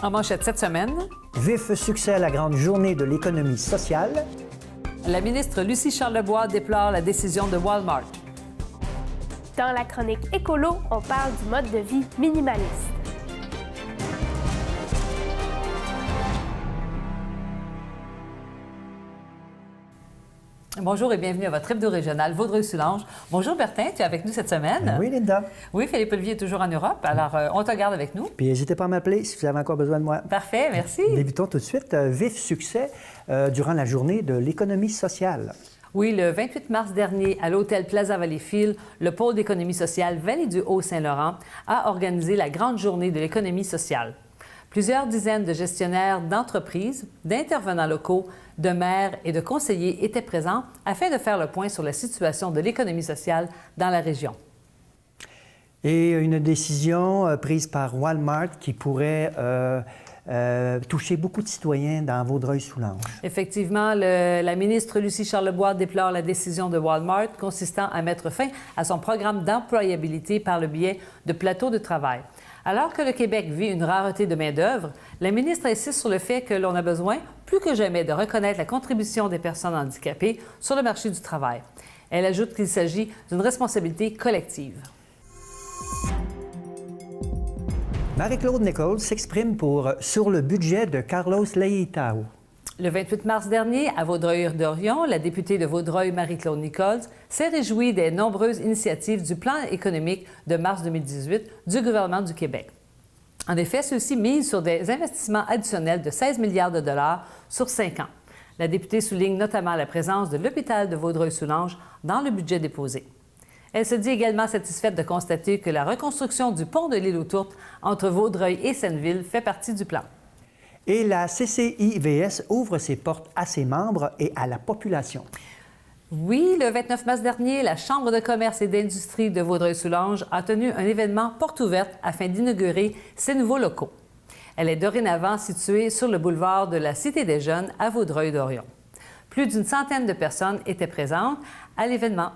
En manchette cette semaine, vif succès à la grande journée de l'économie sociale. La ministre Lucie Charlebois déplore la décision de Walmart. Dans la chronique écolo, on parle du mode de vie minimaliste. Bonjour et bienvenue à votre hebdo régional Vaudreuil-Soulanges. Bonjour Bertin, tu es avec nous cette semaine. Oui, Linda. Oui, Philippe Olivier est toujours en Europe, alors on te garde avec nous. Puis n'hésitez pas à m'appeler si vous avez encore besoin de moi. Parfait, merci. Débutons tout de suite. Vif succès durant la journée de l'économie sociale. Oui, le 28 mars dernier, à l'hôtel Plaza Valleyfield, le pôle d'économie sociale Vallée du Haut-Saint-Laurent a organisé la grande journée de l'économie sociale. Plusieurs dizaines de gestionnaires d'entreprises, d'intervenants locaux, de maires et de conseillers étaient présents afin de faire le point sur la situation de l'économie sociale dans la région. Et une décision prise par Walmart qui pourrait toucher beaucoup de citoyens dans Vaudreuil-Soulanges. Effectivement, la ministre Lucie Charlebois déplore la décision de Walmart consistant à mettre fin à son programme d'employabilité par le biais de plateaux de travail. Alors que le Québec vit une rareté de main-d'œuvre, la ministre insiste sur le fait que l'on a besoin, plus que jamais, de reconnaître la contribution des personnes handicapées sur le marché du travail. Elle ajoute qu'il s'agit d'une responsabilité collective. Marie-Claude Nichols s'exprime sur le budget de Carlos Leitão. Le 28 mars dernier, à Vaudreuil-Dorion, la députée de Vaudreuil, Marie-Claude Nichols, s'est réjouie des nombreuses initiatives du plan économique de mars 2018 du gouvernement du Québec. En effet, ceux-ci misent sur des investissements additionnels de 16 milliards de dollars sur 5 ans. La députée souligne notamment la présence de l'hôpital de Vaudreuil-Soulanges dans le budget déposé. Elle se dit également satisfaite de constater que la reconstruction du pont de l'île aux Tourtes entre Vaudreuil et Senneville fait partie du plan. Et la CCIVS ouvre ses portes à ses membres et à la population. Oui, le 29 mars dernier, la Chambre de commerce et d'industrie de Vaudreuil-Soulanges a tenu un événement porte ouverte afin d'inaugurer ses nouveaux locaux. Elle est dorénavant située sur le boulevard de la Cité des Jeunes à Vaudreuil-Dorion. Plus d'une centaine de personnes étaient présentes à l'événement.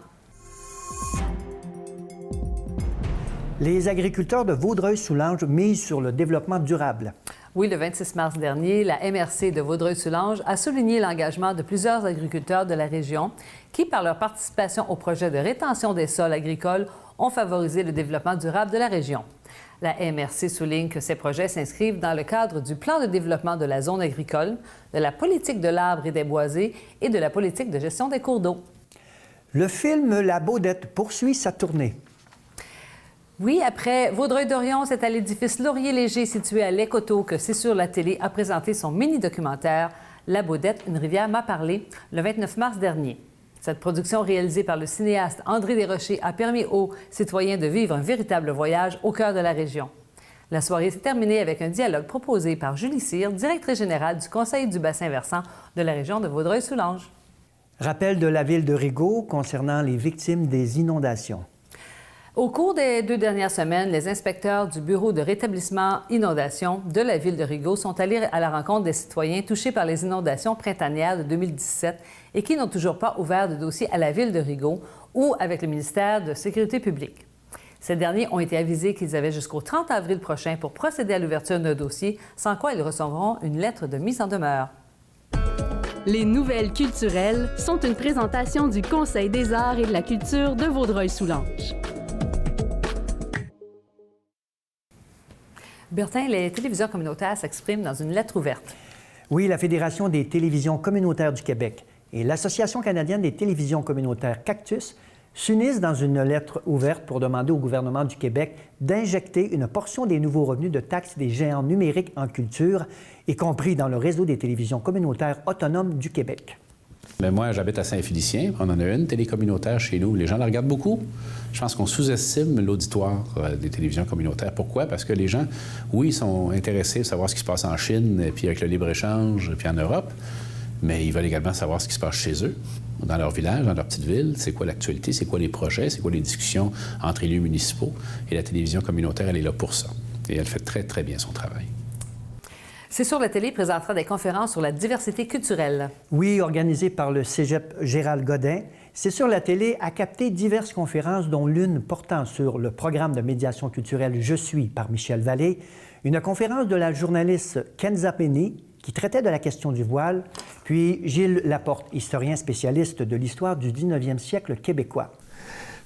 Les agriculteurs de Vaudreuil-Soulanges misent sur le développement durable. Oui, le 26 mars dernier, la MRC de Vaudreuil-Soulanges a souligné l'engagement de plusieurs agriculteurs de la région qui, par leur participation au projet de rétention des sols agricoles, ont favorisé le développement durable de la région. La MRC souligne que ces projets s'inscrivent dans le cadre du plan de développement de la zone agricole, de la politique de l'arbre et des boisés et de la politique de gestion des cours d'eau. Le film La Baudette poursuit sa tournée. Oui, après Vaudreuil-Dorion, c'est à l'édifice Laurier-Léger situé à Lécoteau que C'est sur la télé a présenté son mini-documentaire La Baudette, une rivière m'a parlé, le 29 mars dernier. Cette production réalisée par le cinéaste André Desrochers a permis aux citoyens de vivre un véritable voyage au cœur de la région. La soirée s'est terminée avec un dialogue proposé par Julie Cyr, directrice générale du Conseil du bassin versant de la région de Vaudreuil-Soulanges. Rappel de la ville de Rigaud concernant les victimes des inondations. Au cours des 2 dernières semaines, les inspecteurs du Bureau de rétablissement inondations de la ville de Rigaud sont allés à la rencontre des citoyens touchés par les inondations printanières de 2017 et qui n'ont toujours pas ouvert de dossier à la ville de Rigaud ou avec le ministère de Sécurité publique. Ces derniers ont été avisés qu'ils avaient jusqu'au 30 avril prochain pour procéder à l'ouverture d'un dossier, sans quoi ils recevront une lettre de mise en demeure. Les nouvelles culturelles sont une présentation du Conseil des arts et de la culture de Vaudreuil-Soulanges. Bertin, les télévisions communautaires s'expriment dans une lettre ouverte. Oui, la Fédération des télévisions communautaires du Québec et l'Association canadienne des télévisions communautaires Cactus s'unissent dans une lettre ouverte pour demander au gouvernement du Québec d'injecter une portion des nouveaux revenus de taxes des géants numériques en culture, y compris dans le réseau des télévisions communautaires autonomes du Québec. Mais moi, j'habite à Saint-Félicien. On en a une télé communautaire chez nous. Les gens la regardent beaucoup. Je pense qu'on sous-estime l'auditoire des télévisions communautaires. Pourquoi? Parce que les gens, oui, sont intéressés à savoir ce qui se passe en Chine, puis avec le libre-échange, puis en Europe, mais ils veulent également savoir ce qui se passe chez eux, dans leur village, dans leur petite ville. C'est quoi l'actualité? C'est quoi les projets? C'est quoi les discussions entre élus municipaux? Et la télévision communautaire, elle est là pour ça. Et elle fait très, très bien son travail. C'est sur la télé présentera des conférences sur la diversité culturelle. Oui, organisé par le Cégep Gérald Godin. C'est sur la télé a capté diverses conférences, dont l'une portant sur le programme de médiation culturelle Je suis par Michel Vallée, une conférence de la journaliste Kenza Penny qui traitait de la question du voile, puis Gilles Laporte, historien spécialiste de l'histoire du 19e siècle québécois.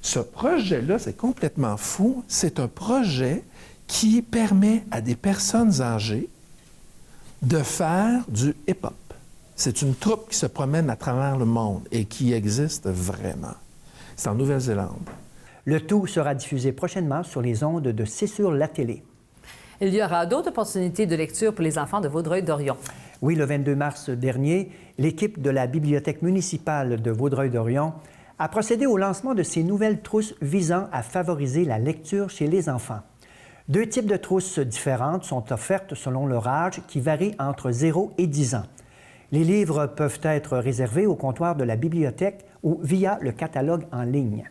Ce projet-là, c'est complètement fou. C'est un projet qui permet à des personnes âgées de faire du hip-hop. C'est une troupe qui se promène à travers le monde et qui existe vraiment. C'est en Nouvelle-Zélande. Le tout sera diffusé prochainement sur les ondes de C'est sur la télé. Il y aura d'autres opportunités de lecture pour les enfants de Vaudreuil-Dorion. Oui, le 22 mars dernier, l'équipe de la Bibliothèque municipale de Vaudreuil-Dorion a procédé au lancement de ces nouvelles trousses visant à favoriser la lecture chez les enfants. 2 types de trousses différentes sont offertes selon leur âge, qui varie entre 0 et 10 ans. Les livres peuvent être réservés au comptoir de la bibliothèque ou via le catalogue en ligne.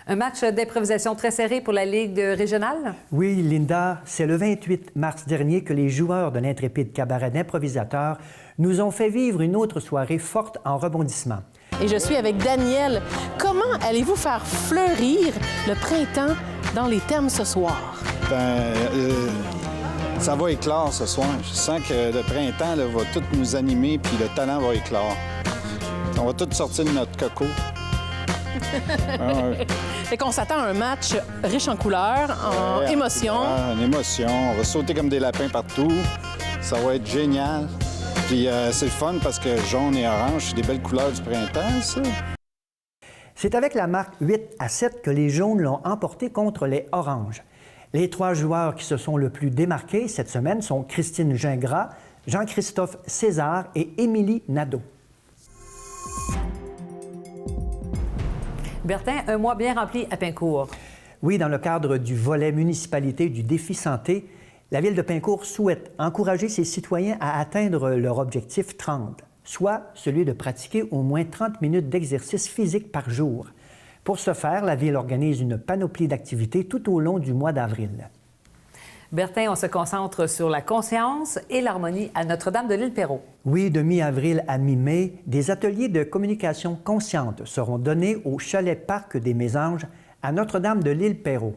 Un match d'improvisation très serré pour la Ligue régionale? Oui, Linda, c'est le 28 mars dernier que les joueurs de l'intrépide cabaret d'improvisateurs nous ont fait vivre une autre soirée forte en rebondissement. Et je suis avec Daniel. Comment allez-vous faire fleurir le printemps dans les termes ce soir? Ça va éclore ce soir. Je sens que le printemps là, va tout nous animer, puis le talent va éclore. On va tous sortir de notre coco. Fait qu'on s'attend à un match riche en couleurs, en émotions. En émotions. On va sauter comme des lapins partout. Ça va être génial. Puis c'est le fun parce que jaune et orange, c'est des belles couleurs du printemps, ça. C'est avec la marque 8-7 que les jaunes l'ont emporté contre les oranges. Les 3 joueurs qui se sont le plus démarqués cette semaine sont Christine Gingras, Jean-Christophe César et Émilie Nadeau. Bertin, un mois bien rempli à Pincourt. Oui, dans le cadre du volet municipalité du défi santé, la Ville de Pincourt souhaite encourager ses citoyens à atteindre leur objectif 30, soit celui de pratiquer au moins 30 minutes d'exercice physique par jour. Pour ce faire, la Ville organise une panoplie d'activités tout au long du mois d'avril. Bertin, on se concentre sur la conscience et l'harmonie à Notre-Dame de l'Île-Perrot. Oui, de mi-avril à mi-mai, des ateliers de communication consciente seront donnés au Chalet-Parc des Mésanges à Notre-Dame de l'Île-Perrot.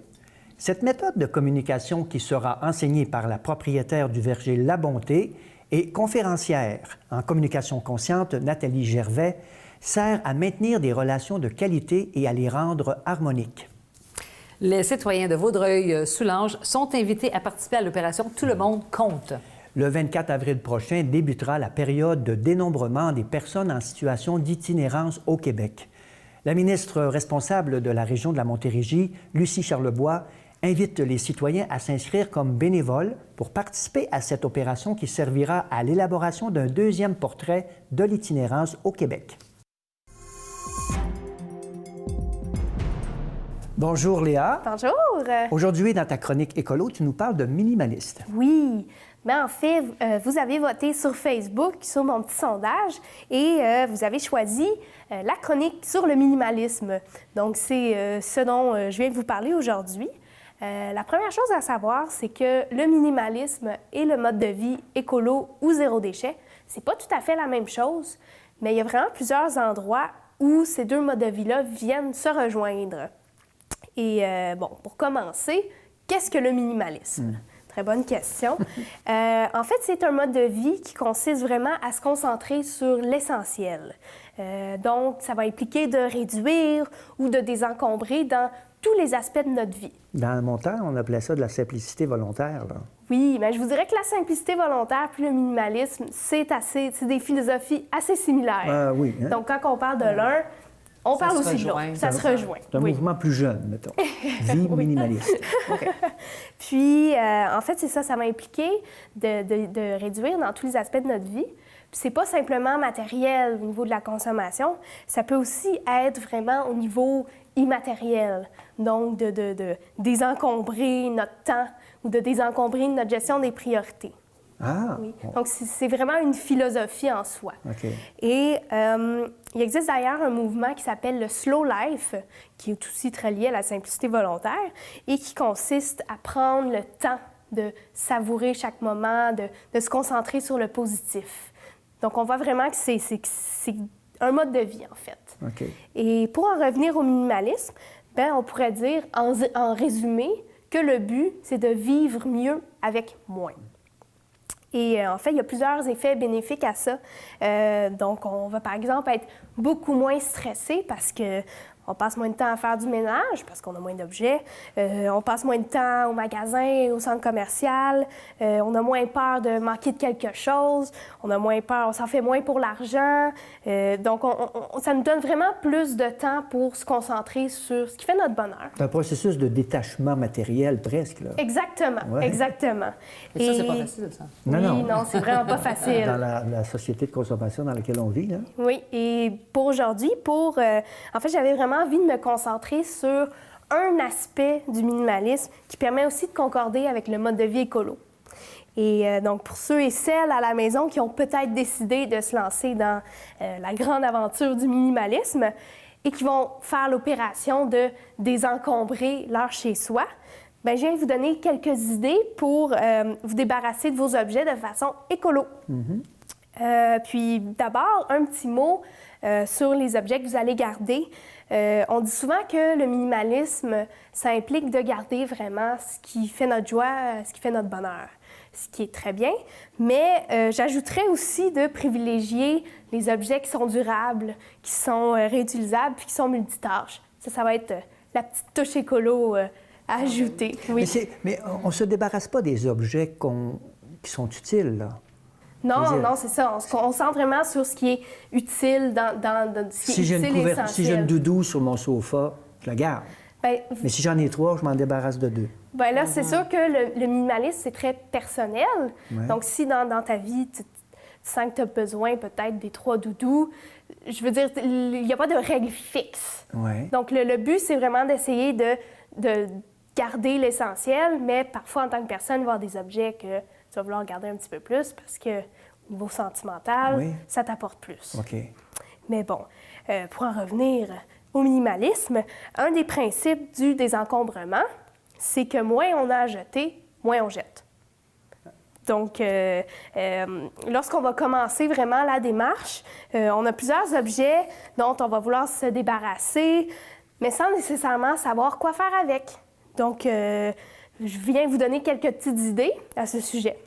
Cette méthode de communication qui sera enseignée par la propriétaire du verger La Bonté et conférencière en communication consciente, Nathalie Gervais, sert à maintenir des relations de qualité et à les rendre harmoniques. Les citoyens de Vaudreuil-Soulanges sont invités à participer à l'opération Tout le monde compte. Le 24 avril prochain débutera la période de dénombrement des personnes en situation d'itinérance au Québec. La ministre responsable de la région de la Montérégie, Lucie Charlebois, invite les citoyens à s'inscrire comme bénévoles pour participer à cette opération qui servira à l'élaboration d'un 2e portrait de l'itinérance au Québec. Bonjour Léa. Bonjour. Aujourd'hui, dans ta chronique écolo, tu nous parles de minimaliste. Oui. Bien, en fait, vous avez voté sur Facebook, sur mon petit sondage, et vous avez choisi la chronique sur le minimalisme. Donc, c'est ce dont je viens de vous parler aujourd'hui. La première chose à savoir, c'est que le minimalisme et le mode de vie écolo ou zéro déchet, c'est pas tout à fait la même chose, mais il y a vraiment plusieurs endroits où ces 2 modes de vie-là viennent se rejoindre. Et bon, pour commencer, qu'est-ce que le minimalisme? Très bonne question. En fait, c'est un mode de vie qui consiste vraiment à se concentrer sur l'essentiel. Donc, ça va impliquer de réduire ou de désencombrer dans tous les aspects de notre vie. Dans mon temps, on appelait ça de la simplicité volontaire, là. Oui, mais je vous dirais que la simplicité volontaire puis le minimalisme, c'est des philosophies assez similaires. Oui. Hein? Donc, quand on parle de l'un, on parle aussi de l'autre. Ça se rejoint. C'est un mouvement plus jeune, mettons. Vie minimaliste. Okay. Puis, en fait, c'est ça, ça va impliquer de réduire dans tous les aspects de notre vie. Puis, c'est pas simplement matériel au niveau de la consommation, ça peut aussi être vraiment au niveau immatériel. Donc, de désencombrer notre temps ou de désencombrer notre gestion des priorités. Ah! Oui. Donc, c'est vraiment une philosophie en soi. OK. Et il existe d'ailleurs un mouvement qui s'appelle le Slow Life, qui est aussi très lié à la simplicité volontaire et qui consiste à prendre le temps de savourer chaque moment, de se concentrer sur le positif. Donc, on voit vraiment que c'est un mode de vie, en fait. OK. Et pour en revenir au minimalisme, ben, on pourrait dire, en résumé, que le but, c'est de vivre mieux avec moins. Et en fait, il y a plusieurs effets bénéfiques à ça. Donc, on va par exemple être beaucoup moins stressé parce que on passe moins de temps à faire du ménage parce qu'on a moins d'objets. On passe moins de temps au magasin, au centre commercial. On a moins peur de manquer de quelque chose. On a moins peur, on s'en fait moins pour l'argent. Donc, ça nous donne vraiment plus de temps pour se concentrer sur ce qui fait notre bonheur. C'est un processus de détachement matériel presque, là. Exactement, Ouais. exactement. Et ça, c'est pas facile, ça. Oui, non, c'est vraiment pas facile. Dans la société de consommation dans laquelle on vit, là. Oui, et pour aujourd'hui, en fait, j'avais vraiment envie de me concentrer sur un aspect du minimalisme qui permet aussi de concorder avec le mode de vie écolo. Et donc, pour ceux et celles à la maison qui ont peut-être décidé de se lancer dans la grande aventure du minimalisme et qui vont faire l'opération de désencombrer leur chez-soi, bien, je viens vous donner quelques idées pour vous débarrasser de vos objets de façon écolo. Puis d'abord, un petit mot sur les objets que vous allez garder. On dit souvent que le minimalisme, ça implique de garder vraiment ce qui fait notre joie, ce qui fait notre bonheur, ce qui est très bien. Mais j'ajouterais aussi de privilégier les objets qui sont durables, qui sont réutilisables, puis qui sont multitâches. Ça va être la petite touche écolo à ajouter. Oui. Mais on ne se débarrasse pas des objets qui sont utiles, là. Non, c'est ça. On se concentre vraiment sur ce qui est utile dans ce qui est utile et essentiel. Si j'ai une doudou sur mon sofa, je la garde. Ben, mais si j'en ai 3, je m'en débarrasse de 2. Bien là, c'est sûr que le minimalisme, c'est très personnel. Ouais. Donc, si dans ta vie, tu sens que tu as besoin peut-être des 3 doudous, je veux dire, il n'y a pas de règle fixe. Ouais. Donc, le but, c'est vraiment d'essayer de garder l'essentiel, mais parfois, en tant que personne, il va y avoir des objets que tu vas vouloir garder un petit peu plus parce que au niveau sentimental, ça t'apporte plus. OK. Mais bon, pour en revenir au minimalisme, un des principes du désencombrement, c'est que moins on a à jeter, moins on jette. Donc, lorsqu'on va commencer vraiment la démarche, on a plusieurs objets dont on va vouloir se débarrasser, mais sans nécessairement savoir quoi faire avec. Donc, je viens vous donner quelques petites idées à ce sujet.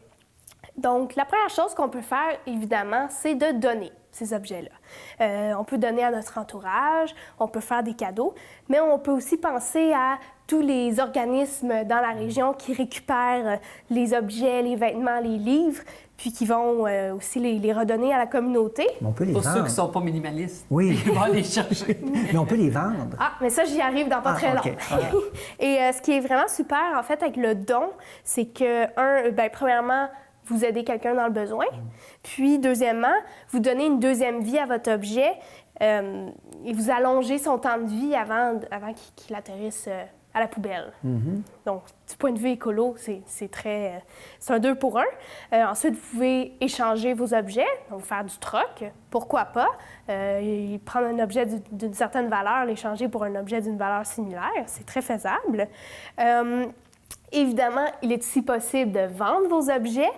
Donc, la première chose qu'on peut faire, évidemment, c'est de donner ces objets-là. On peut donner à notre entourage, on peut faire des cadeaux, mais on peut aussi penser à tous les organismes dans la région qui récupèrent les objets, les vêtements, les livres, puis qui vont aussi les redonner à la communauté. Mais on peut les Pour vendre. ceux qui ne sont pas minimalistes, oui. ils vont les chercher. Mais on peut les vendre. Ah, mais ça, j'y arrive dans pas très long. Et ce qui est vraiment super, en fait, avec le don, c'est que, premièrement, vous aidez quelqu'un dans le besoin. Puis, deuxièmement, vous donnez une deuxième vie à votre objet et vous allongez son temps de vie avant qu'il atterrisse à la poubelle. Donc, du point de vue écolo, c'est un 2 pour 1. Ensuite, vous pouvez échanger vos objets, donc faire du troc, pourquoi pas. Prendre un objet d'une certaine valeur, l'échanger pour un objet d'une valeur similaire, c'est très faisable. Évidemment, il est aussi possible de vendre vos objets.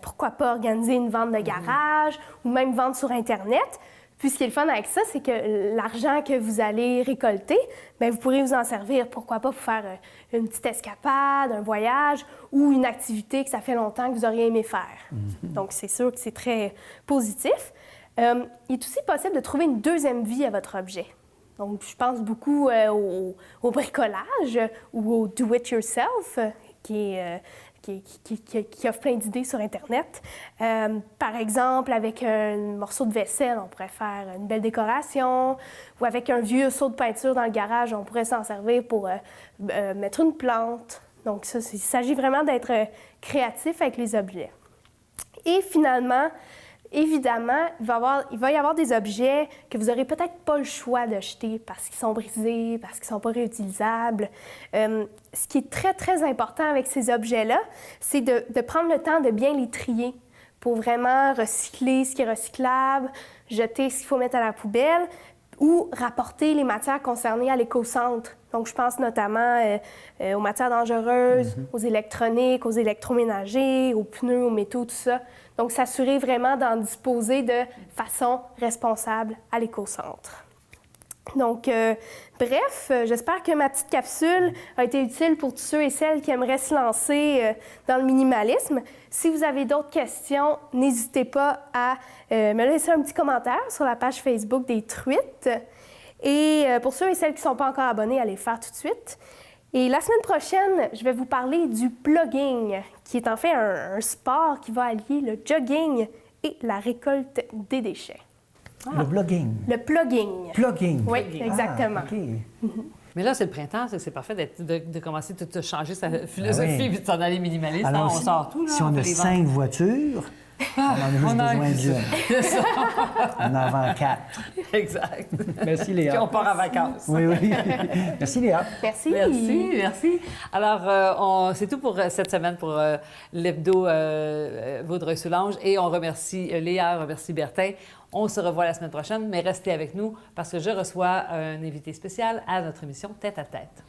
Pourquoi pas organiser une vente de garage ou même vendre sur Internet. Puis ce qui est le fun avec ça, c'est que l'argent que vous allez récolter, bien, vous pourrez vous en servir, pourquoi pas, pour faire une petite escapade, un voyage ou une activité que ça fait longtemps que vous auriez aimé faire. Donc, c'est sûr que c'est très positif. Il est aussi possible de trouver une deuxième vie à votre objet. Donc, je pense beaucoup au bricolage ou au do-it-yourself, qui offre plein d'idées sur Internet. Par exemple, avec un morceau de vaisselle, on pourrait faire une belle décoration, ou avec un vieux seau de peinture dans le garage, on pourrait s'en servir pour mettre une plante. Donc, ça, il s'agit vraiment d'être créatif avec les objets. Et finalement, évidemment, il va y avoir des objets que vous n'aurez peut-être pas le choix de jeter parce qu'ils sont brisés, parce qu'ils ne sont pas réutilisables. Ce qui est très, très important avec ces objets-là, c'est de prendre le temps de bien les trier pour vraiment recycler ce qui est recyclable, jeter ce qu'il faut mettre à la poubelle, ou rapporter les matières concernées à l'éco-centre. Donc, je pense notamment aux matières dangereuses, aux électroniques, aux électroménagers, aux pneus, aux métaux, tout ça. Donc, s'assurer vraiment d'en disposer de façon responsable à l'éco-centre. Donc, bref, j'espère que ma petite capsule a été utile pour tous ceux et celles qui aimeraient se lancer dans le minimalisme. Si vous avez d'autres questions, n'hésitez pas à me laisser un petit commentaire sur la page Facebook des Truites. Et pour ceux et celles qui ne sont pas encore abonnés, allez le faire tout de suite. Et la semaine prochaine, je vais vous parler du plugging, qui est en fait un sport qui va allier le jogging et la récolte des déchets. Le blogging. Le plugging. Plugging. Oui, exactement. Ah, OK. Mais là, c'est le printemps, c'est parfait de commencer de changer sa philosophie et de s'en aller minimaliste. Alors, on sort tout. Là, si on a 5 voitures, on en a juste besoin d'une. On en vend 4. Exact. Merci, Léa. Puis on part en vacances. Oui, oui. Merci, Léa. Merci. Merci. Alors, c'est tout pour cette semaine pour l'hebdo Vaudreuil-Soulanges. Et on remercie Léa, on remercie Bertin. On se revoit la semaine prochaine, mais restez avec nous parce que je reçois un invité spécial à notre émission Tête à tête.